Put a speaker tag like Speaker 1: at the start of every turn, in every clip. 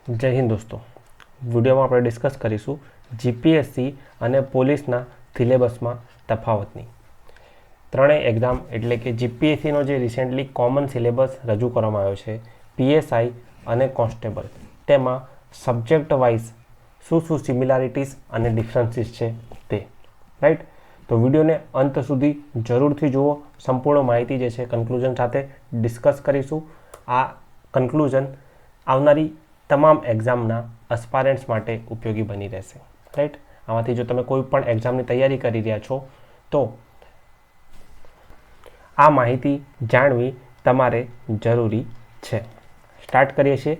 Speaker 1: જય હિન્દ દોસ્તો, વિડીયોમાં આપણે ડિસ્કસ કરીશું જીપીએસસી અને પોલીસના સિલેબસમાં તફાવતની. ત્રણેય એક્ઝામ એટલે કે જીપીએસસીનો જે રિસેન્ટલી કોમન સિલેબસ રજૂ કરવામાં આવ્યો છે પીએસઆઈ અને કોન્સ્ટેબલ, તેમાં સબ્જેક્ટ વાઇઝ શું સિમિલારિટીઝ અને ડિફરન્સીસ છે તે. રાઈટ, તો વિડીયોને અંત સુધી જરૂરથી જુઓ. સંપૂર્ણ માહિતી જે છે કન્ક્લુઝન સાથે ડિસ્કસ કરીશું. આ કન્ક્લુઝન આવનારી તમામ એક્ઝામના એસ્પાયરન્ટ્સ માટે ઉપયોગી બની રહેશે. રાઈટ, આમાંથી જો તમે કોઈ પણ એક્ઝામની તૈયારી કરી રહ્યા છો તો આ માહિતી જાણવી તમારે જરૂરી છે. સ્ટાર્ટ કરીએ છીએ.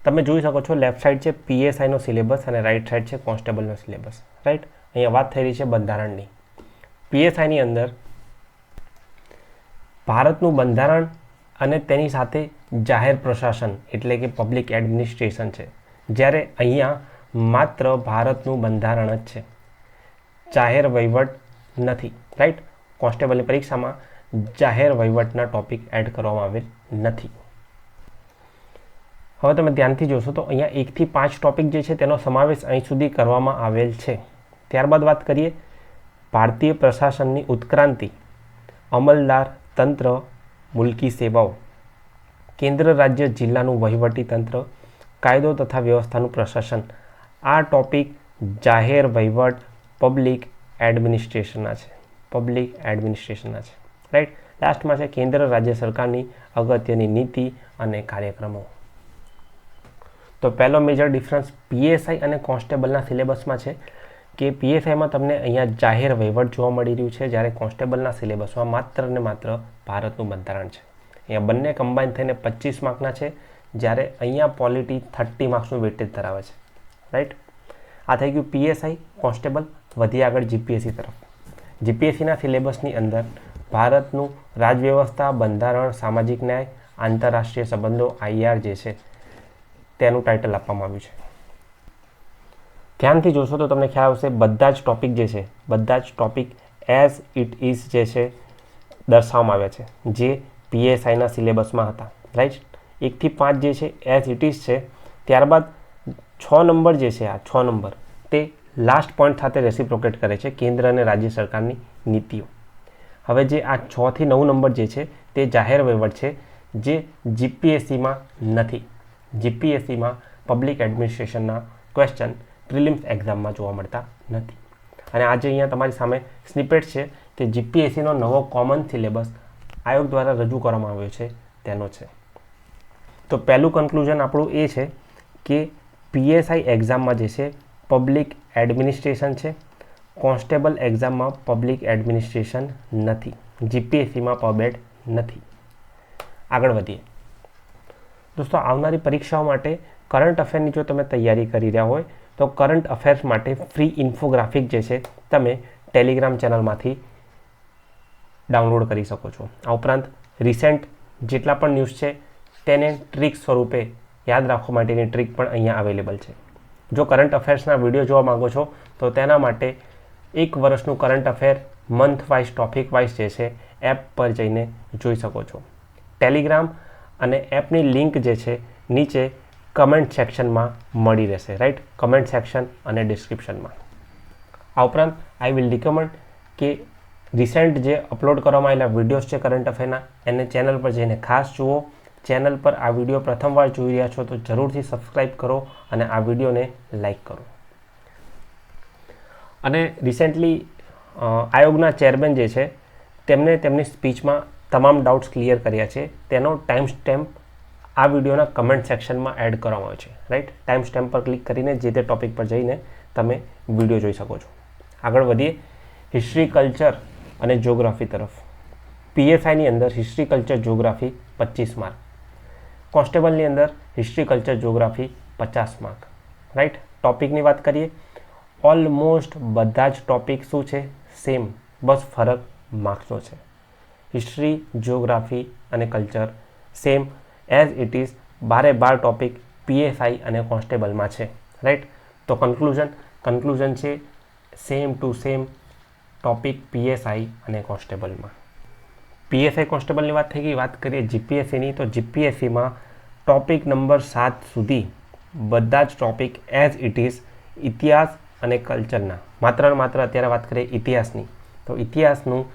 Speaker 1: તમે જોઈ શકો છો લેફ્ટ સાઈડ છે પીએસઆઈનો સિલેબસ અને રાઈટ સાઈડ છે કોન્સ્ટેબલનો સિલેબસ. રાઈટ, અહીંયા વાત થઈ રહી છે બંધારણની. પીએસઆઈની અંદર ભારતનું બંધારણ અને તેની સાથે જાહેર પ્રશાસન એટલે કે પબ્લિક એડમિનિસ્ટ્રેશન છે, જ્યારે અહીંયા માત્ર ભારતનું બંધારણ જ છે, જાહેર વહીવટ નથી. રાઈટ, કોન્સ્ટેબલની પરીક્ષામાં જાહેર વહીવટના ટોપિક એડ કરવામાં આવેલ નથી. હવે તમે ધ્યાનથી જોશો તો અહીંયા 1 થી 5 ટોપિક જે છે તેનો સમાવેશ અહીં સુધી કરવામાં આવેલ છે. ત્યારબાદ વાત કરીએ ભારતીય પ્રશાસનની ઉત્ક્રાંતિ, અમલદાર તંત્ર, મુલકી સેવાઓ, કેન્દ્ર રાજ્ય જિલ્લાનું વહીવટી તંત્ર, કાયદો તથા વ્યવસ્થાનું પ્રશાસન. આ ટોપિક જાહેર વહીવટ પબ્લિક એડમિનિસ્ટ્રેશનના છે. રાઈટ, લાસ્ટમાં છે કેન્દ્ર રાજ્ય સરકારની અગત્યની નીતિ અને કાર્યક્રમો. તો પહેલો મેજર ડિફરન્સ પીએસઆઈ અને કોન્સ્ટેબલના સિલેબસમાં છે કે પીએસઆઈમાં તમને અહીંયા જાહેર વહીવટ જોવા મળી રહ્યું છે, જ્યારે કોન્સ્ટેબલના સિલેબસમાં માત્ર ને માત્ર ભારતનું બંધારણ છે. અહીંયા બંને કમ્બાઈન થઈને 25 માર્કના છે, જ્યારે અહીંયા પોલિટી 30 માર્ક્સનું વેટેજ ધરાવે છે. રાઈટ, આ થઈ ગયું પીએસઆઈ. કોન્સ્ટેબલ વધી આગળ જીપીએસસી તરફ. જીપીએસસીના સિલેબસની અંદર ભારતનું રાજવ્યવસ્થા, બંધારણ, સામાજિક ન્યાય, આંતરરાષ્ટ્રીય સંબંધો આઈઆર જે છે તેનું ટાઇટલ આપવામાં આવ્યું છે. ધ્યાનથી જોશો તો તમને ખ્યાલ આવશે બધા જ ટોપિક જે છે બધા જ ટોપિક એઝ ઇટ ઇઝ જે છે દર્શાવવામાં આવ્યા છે, જે પીએસઆઈના સિલેબસમાં હતા. રાઈટ, 1 થી 5 જે છે એઝ ઇટ ઇઝ છે. ત્યારબાદ 6 નંબર જે છે, આ 6 નંબર તે લાસ્ટ પોઈન્ટ સાથે રેસિપ્રોકેટ કરે છે કેન્દ્ર અને રાજ્ય સરકારની નીતિઓ. હવે જે આ 6 થી 9 નંબર જે છે તે જાહેર વહીવટ છે, જે જીપીએસસીમાં નથી. જીપીએસસીમાં પબ્લિક એડમિનિસ્ટ્રેશનના ક્વેશ્ચન પ્રિલિમ્સ એક્ઝામમાં જોવા મળતા નથી. અને આજે અહીંયા તમારી સામે સ્નિપેટ છે કે જીપીએસસીનો નવો કોમન સિલેબસ આયોગ દ્વારા રજૂ કરવામાં આવ્યો છે તેનો છે. તો પહેલું કન્ક્લુઝન આપણું એ છે કે પીએસઆઈ એક્ઝામમાં જે છે પબ્લિક એડમિનિસ્ટ્રેશન છે, કોન્સ્ટેબલ એક્ઝામમાં પબ્લિક એડમિનિસ્ટ્રેશન નથી, જીપીએસસીમાં પબેડ નથી. આગળ વધીએ દોસ્તો. આવનારી પરીક્ષાઓ માટે કરંટ અફેરની જો તમે તૈયારી કરી રહ્યા હોય તો કરંટ અફેર્સ માટે ફ્રી ઇન્ફોગ્રાફિક જે છે તમે ટેલિગ્રામ ચેનલમાંથી ડાઉનલોડ કરી શકો છો. આ ઉપરાંત રિસેન્ટ જેટલા પણ ન્યૂઝ છે તેને ટ્રીક સ્વરૂપે યાદ રાખવા માટેની ટ્રીક પણ અહીંયા અવેલેબલ છે. જો કરંટ અફેર્સના વિડીયો જોવા માંગો છો તો તેના માટે 1 વર્ષનું current affair month wise topic wise જે છે એપ પર જઈને જોઈ શકો છો. ટેલિગ્રામ અને એપની લિંક જે છે નીચે કમેન્ટ સેક્શનમાં મળી રહેશે. રાઈટ, કમેન્ટ સેક્શન અને ડિસ્ક્રિપ્શનમાં. આ ઉપરાંત આઈ વિલ રિકમેન્ડ કે રિસેન્ટ જે અપલોડ કરવામાં આવેલા વિડીયોઝ છે કરંટ અફેરના એને ચેનલ પર જઈને ખાસ જુઓ. ચેનલ પર આ વિડીયો પ્રથમવાર જોઈ રહ્યા છો તો જરૂરથી સબસ્ક્રાઈબ કરો અને આ વિડીયોને લાઈક કરો. અને રિસેન્ટલી આયોગના ચેરમેન જે છે તેમને તેમની સ્પીચમાં તમામ ડાઉટ્સ ક્લિયર કર્યા છે. તેનો ટાઈમ સ્ટેમ્પ આ વિડીયોના કમેન્ટ સેક્શનમાં એડ કરવામાં આવ્યો છે. રાઈટ, ટાઈમ સ્ટેમ્પ પર ક્લિક કરીને જે તે ટોપિક પર જઈને તમે વિડીયો જોઈ શકો છો. આગળ વધીએ હિસ્ટ્રી, કલ્ચર અને જિયોગ્રાફી તરફ. પીએસઆઈની અંદર હિસ્ટ્રી, કલ્ચર, જિયોગ્રાફી 25 માર્ક, કોન્સ્ટેબલની અંદર history, culture, geography 50 mark. Right, ટોપિકની વાત કરીએ ઓલમોસ્ટ બધા જ ટોપિક શું છે સેમ, બસ ફરક માર્ક્સનો છે. હિસ્ટ્રી, જિયોગ્રાફી અને culture same as it is 12 topic PSI અને કોન્સ્ટેબલમાં છે. રાઈટ, તો કન્ક્લુઝન છે same to same topic PSI અને કોન્સ્ટેબલમાં. પીએસઆઈ કોન્સ્ટેબલની વાત થઈ ગઈ. વાત કરીએ જીપીએસસીની, તો જીપીએસસીમાં ટોપિક નંબર 7 સુધી બધા જ ટોપિક એઝ ઇટ ઇઝ ઇતિહાસ અને કલ્ચરના, માત્ર ને માત્ર અત્યારે વાત કરીએ ઇતિહાસની, તો ઇતિહાસનું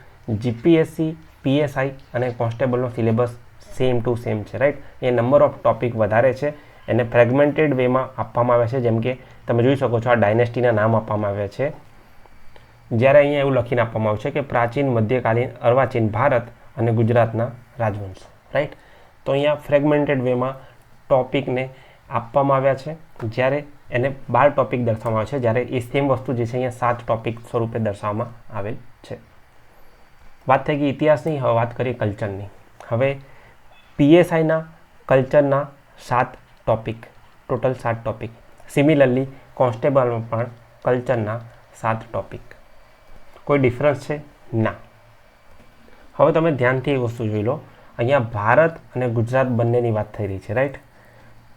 Speaker 1: જીપીએસસી, પીએસઆઈ અને કોન્સ્ટેબલનો સિલેબસ સેમ ટુ સેમ છે, right. A number of topic વધારે છે, એને ફ્રેગમેન્ટેડ વેમાં આપવામાં આવે છે. જેમ કે તમે જોઈ શકો છો, આ ડાયનેસ્ટીના નામ આપવામાં આવ્યા છે, જ્યારે અહીંયા એવું લખીને આપવામાં આવ્યું છે કે પ્રાચીન, મધ્યકાલીન, અર્વાચીન ભારત અને ગુજરાતના રાજવંશો, રાઈટ. તો અહીંયા ફ્રેગમેન્ટેડ વેમાં ટોપિકને આપવામાં આવ્યા છે, જ્યારે એને 12 ટોપિક દર્શાવવામાં આવે છે, જ્યારે એ સેમ વસ્તુ જે છે અહીંયા 7 ટોપિક સ્વરૂપે દર્શાવવામાં આવેલ છે. વાત થઈ ગઈ ઇતિહાસની, હવે વાત કરીએ કલ્ચરની. હવે પીએસઆઈના કલ્ચરના 7 ટોપિક, ટોટલ 7 ટોપિક. સિમિલરલી કોન્સ્ટેબલમાં પણ કલ્ચરના 7 ટોપિક. કોઈ ડિફરન્સ છે? ના. હવે તમે ધ્યાનથી એ વસ્તુ જોઈ લો, અહીંયા ભારત અને ગુજરાત બંનેની વાત થઈ રહી છે, રાઈટ.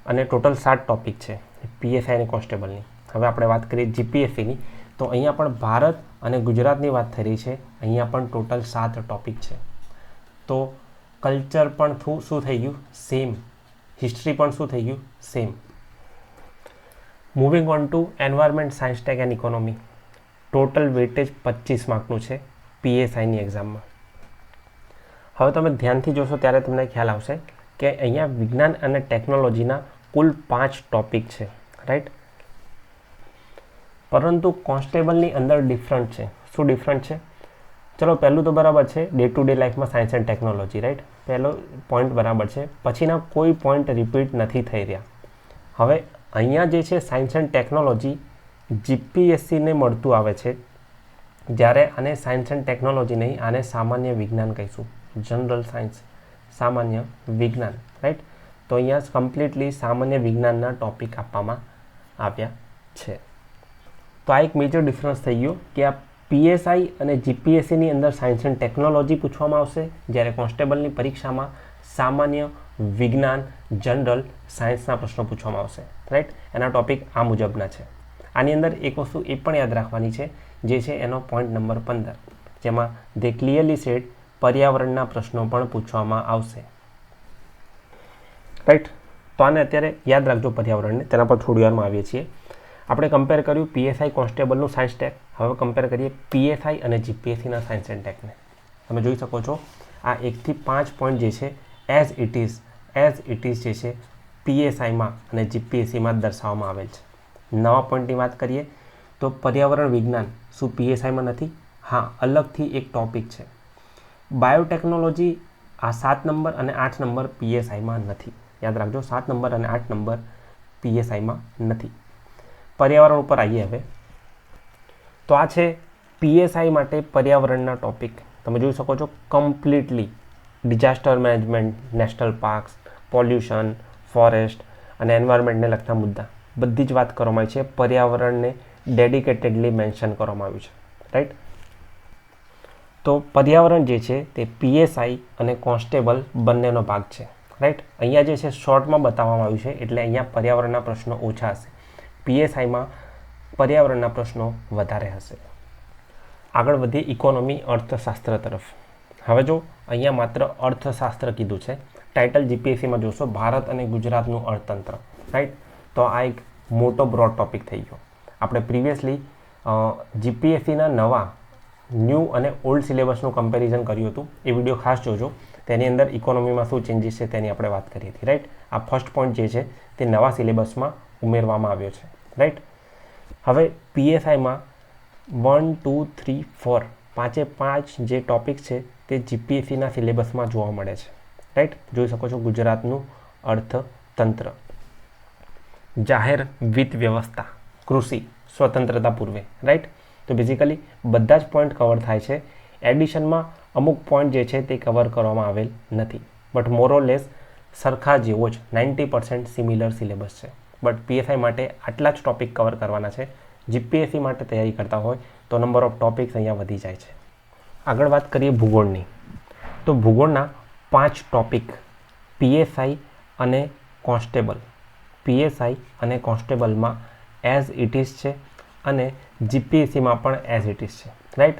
Speaker 1: અને ટોટલ 7 ટોપિક છે પીએસઆઈ અને કોન્સ્ટેબલની. હવે આપણે વાત કરીએ જીપીએસસીની, તો અહીંયા પણ ભારત અને ગુજરાતની વાત થઈ રહી છે, અહીંયા પણ ટોટલ 7 ટોપિક છે. તો કલ્ચર પણ શું થઈ ગયું? સેમ. હિસ્ટ્રી પણ શું થઈ ગયું? Same. Moving on to environment, science, tech and economy. Total weightage 25 માર્કનું છે પીએસઆઈની એક્ઝામમાં. હવે તમે ધ્યાનથી જોશો ત્યારે તમને ખ્યાલ આવશે કે અહીંયા વિજ્ઞાન અને ટેકનોલોજીના કુલ 5 ટોપિક છે, રાઈટ. પરંતુ કોન્સ્ટેબલની અંદર ડિફરન્ટ છે. શું ડિફરન્ટ છે? ચલો પહેલું તો બરાબર છે, ડે ટુ ડે લાઈફમાં સાયન્સ એન્ડ ટેકનોલોજી, રાઈટ. પહેલો પોઈન્ટ બરાબર છે, પછીના કોઈ પોઈન્ટ રિપીટ નથી થઈ રહ્યા. હવે અહીંયા જે છે સાયન્સ એન્ડ ટેકનોલોજી જીપીએસસીને મળતું આવે છે, જ્યારે આને સાયન્સ એન્ડ ટેકનોલોજી નહીં, આને સામાન્ય વિજ્ઞાન કહીશું, જનરલ સાયન્સ, સામાન્ય વિજ્ઞાન, રાઈટ. તો અહીંયા કમ્પ્લીટલી સામાન્ય વિજ્ઞાનના ટોપિક આપવામાં આવ્યા છે. તો આ એક મેજર ડિફરન્સ થઈ ગયો કે આ પીએસઆઈ અને જીપીએસસીની અંદર સાયન્સ એન્ડ ટેકનોલોજી પૂછવામાં આવશે, જ્યારે કોન્સ્ટેબલની પરીક્ષામાં સામાન્ય વિજ્ઞાન, જનરલ સાયન્સના પ્રશ્નો પૂછવામાં આવશે, રાઈટ. એના ટોપિક આ મુજબના છે. આની અંદર એક વસ્તુ એ પણ યાદ રાખવાની છે, જે છે એનો પોઈન્ટ નંબર 15, જેમાં દે ક્લિયરલી સેડ પર્યાવરણના પ્રશ્નો પણ પૂછવામાં આવશે, રાઈટ. તો આને અત્યારે યાદ રાખજો પર્યાવરણને, તેના પર થોડી વારમાં આવીએ છીએ. આપણે કમ્પેર કર્યું પીએસઆઈ કોન્સ્ટેબલનું સાયન્સ ટેક, હવે કમ્પેર કરીએ પીએસઆઈ અને જીપીએસસીના સાયન્સ એન્ડ ટેકને. તમે જોઈ શકો છો આ 1 થી 5 પોઈન્ટ જે છે એઝ ઇટ ઇઝ જે છે પીએસઆઈમાં અને જીપીએસસીમાં દર્શાવવામાં આવેલ છે. નવા પોઈન્ટની વાત કરીએ તો પર્યાવરણ વિજ્ઞાન શું પીએસઆઈમાં નથી? હા, અલગથી એક ટોપિક છે. બાયોટેકનોલોજી આ 7 નંબર અને 8 નંબર પીએસઆઈમાં નથી. યાદ રાખજો, 7 નંબર અને 8 નંબર પીએસઆઈમાં નથી. પર્યાવરણ ઉપર આવીએ હવે. તો આ છે પીએસઆઈ માટે પર્યાવરણના ટોપિક. તમે જોઈ શકો છો completely disaster management, national parks, pollution, forest અને એન્વાયરમેન્ટને લગતા મુદ્દા બધી જ વાત કરવામાં આવી છે. પર્યાવરણને ડેડિકેટેડલી મેન્શન કરવામાં આવ્યું છે, રાઈટ. તો પર્યાવરણ જે છે તે પીએસઆઈ અને કોન્સ્ટેબલ બંનેનો ભાગ છે, રાઈટ. અહીંયા જે છે શોર્ટમાં બતાવવામાં આવ્યું છે, એટલે અહીંયા પર્યાવરણના પ્રશ્નો ઓછા હશે, પીએસઆઈમાં પર્યાવરણના પ્રશ્નો વધારે હશે. આગળ વધીએ ઇકોનોમી, અર્થશાસ્ત્ર તરફ. હવે જો અહીંયા માત્ર અર્થશાસ્ત્ર કીધું છે, ટાઇટલ જીપીએસસીમાં જોશો ભારત અને ગુજરાતનું અર્થતંત્ર, રાઈટ. તો આ એક મોટો બ્રોડ ટોપિક થઈ ગયો. આપણે પ્રિવિયસલી જીપીએસસીના ન્યૂ અને ઓલ્ડ સિલેબસનું કમ્પેરિઝન કર્યું હતું, એ વિડીયો ખાસ જોજો. તેની અંદર ઇકોનોમીમાં શું ચેન્જીસ છે તેની આપણે વાત કરી હતી, રાઈટ. આ ફર્સ્ટ પોઈન્ટ જે છે તે નવા સિલેબસમાં ઉમેરવામાં આવ્યો છે, રાઈટ. હવે પીએસઆઈમાં 1, 2, 3, 4 પાંચે 5 જે ટોપિક છે તે જીપીએસસીના સિલેબસમાં જોવા મળે છે, રાઈટ. જોઈ શકો છો ગુજરાતનું અર્થતંત્ર, જાહેર વિત્ત વ્યવસ્થા, કૃષિ, સ્વતંત્રતા પૂર્વે, રાઈટ. તો બેઝિકલી બધા જ પોઈન્ટ કવર થાય છે. એડિશનમાં અમુક પોઈન્ટ જે છે તે કવર કરવામાં આવેલ નથી, બટ મોરોલેસ સરખા જેવો જ 90% સિમિલર સિલેબસ છે. બટ પીએસઆઈ માટે આટલા જ ટોપિક કવર કરવાના છે. જીપીએસસી માટે તૈયારી કરતા હોય તો નંબર ઓફ ટોપિક્સ અહીંયા વધી જાય છે. આગળ વાત કરીએ ભૂગોળની. તો ભૂગોળના 5 ટોપિક પીએસઆઈ અને કોન્સ્ટેબલ, પીએસઆઈ અને કોન્સ્ટેબલમાં એઝ ઇટ ઇઝ છે અને જીપીએસસીમાં પણ એઝ ઇટ ઇઝ છે, રાઈટ.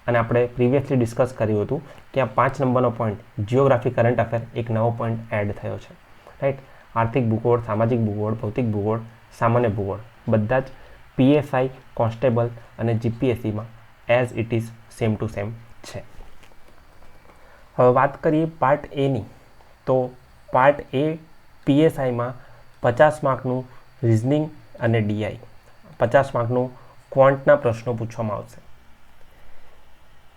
Speaker 1: અને આપણે પ્રિવિયસલી ડિસ્કસ કર્યું હતું કે આ 5 નંબરનો પોઈન્ટ જિયોગ્રાફી કરંટ અફેર એક નવો પોઈન્ટ એડ થયો છે, રાઈટ. આર્થિક ભૂગોળ, સામાજિક ભૂગોળ, ભૌતિક ભૂગોળ, સામાન્ય ભૂગોળ બધા જ પીએસઆઈ, કોન્સ્ટેબલ અને જીપીએસસીમાં as it is same to same છે. હવે વાત કરીએ પાર્ટ એની, તો પાર્ટ એ પીએસઆઈમાં 50 માર્કનું રિઝનિંગ અને ડીઆઈ, 50 માર્કનું ક્વોન્ટના પ્રશ્નો પૂછવામાં આવશે.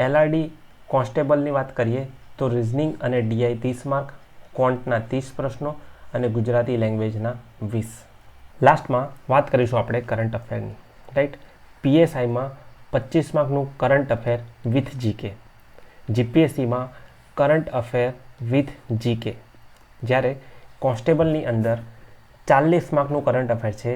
Speaker 1: એલઆરડી કોન્સ્ટેબલની વાત કરીએ તો રિઝનિંગ અને ડીઆઈ 30 માર્ક, ક્વોન્ટના 30 પ્રશ્નો અને ગુજરાતી લેંગ્વેજના 20. લાસ્ટમાં વાત કરીશું આપણે કરંટ અફેરની, રાઈટ. પીએસઆઈમાં 25 માર્કનું કરંટ અફેર વિથ જીકે, જીપીએસસીમાં કરંટ અફેર વિથ જીકે, જ્યારે કોન્સ્ટેબલની અંદર 40 માર્કનું કરંટ અફેર છે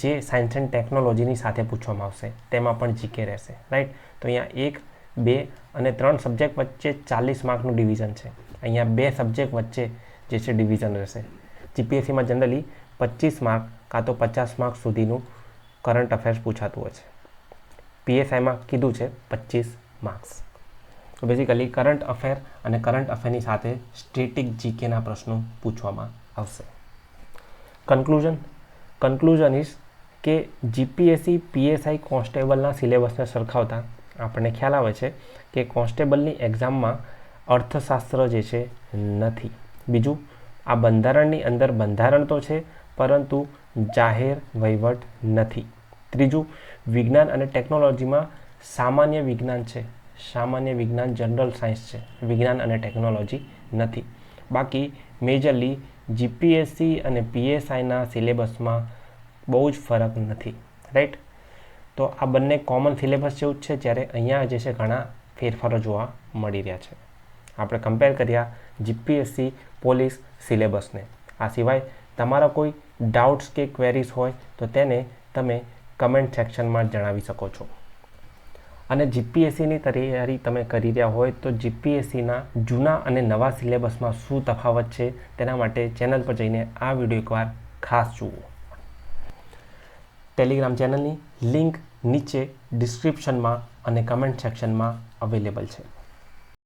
Speaker 1: જે સાયન્સ એન્ડ ટેકનોલોજીની સાથે પૂછવામાં આવશે, તેમાં પણ જીકે રહેશે, રાઈટ. તો અહીંયા 1, 2 અને 3 સબ્જેક્ટ વચ્ચે 40 માર્કનું ડિવિઝન છે, અહીંયા 2 સબ્જેક્ટ વચ્ચે જે છે ડિવિઝન રહેશે. જીપીએસસીમાં જનરલી 25 માર્ક કાં તો 50 માર્ક સુધીનું કરંટ અફેર્સ પૂછાતું હોય છે. પીએસઆઈમાં કીધું છે 25 માર્ક્સ. તો બેઝિકલી કરંટ અફેર અને કરંટ અફેરની સાથે સ્ટેટિક જીકેના પ્રશ્નો પૂછવામાં આવશે. કન્ક્લુઝન ઇઝ કે જીપીએસસી, પીએસઆઈ, કોન્સ્ટેબલના સિલેબસને સરખાવતા આપણને ખ્યાલ આવે છે કે કોન્સ્ટેબલની એક્ઝામમાં અર્થશાસ્ત્ર જે છે નથી. બીજું, આ બંધારણની અંદર બંધારણ તો છે પરંતુ જાહેર વહીવટ નથી. ત્રીજું, વિજ્ઞાન અને ટેકનોલોજીમાં સામાન્ય વિજ્ઞાન છે, સામાન્ય વિજ્ઞાન જનરલ સાયન્સ છે, વિજ્ઞાન અને ટેકનોલોજી નથી. બાકી મેજરલી જીપીએસસી અને પીએસઆઈના સિલેબસમાં બહુ જ ફરક નથી, રાઈટ. તો આ બંને કોમન સિલેબસ જેવું જ છે, જ્યારે અહીંયા જે છે ઘણા ફેરફારો જોવા મળી રહ્યા છે. આપણે કમ્પેર કર્યા જીપીએસસી પોલીસ સિલેબસને. આ સિવાય તમારા કોઈ ડાઉટ્સ કે ક્વેરીઝ હોય તો તેને તમે કમેન્ટ સેક્શનમાં જણાવી શકો છો. અને જીપીએસસીની તૈયારી તમે કરી રહ્યા હોય તો જીપીએસસીના જૂના અને નવા સિલેબસમાં શું તફાવત છે તેના માટે ચેનલ પર જઈને આ વિડીયો એકવાર ખાસ જુઓ. ટેલિગ્રામ ચેનલની લિંક નીચે ડિસ્ક્રિપ્શનમાં અને કમેન્ટ સેક્શનમાં અવેલેબલ છે.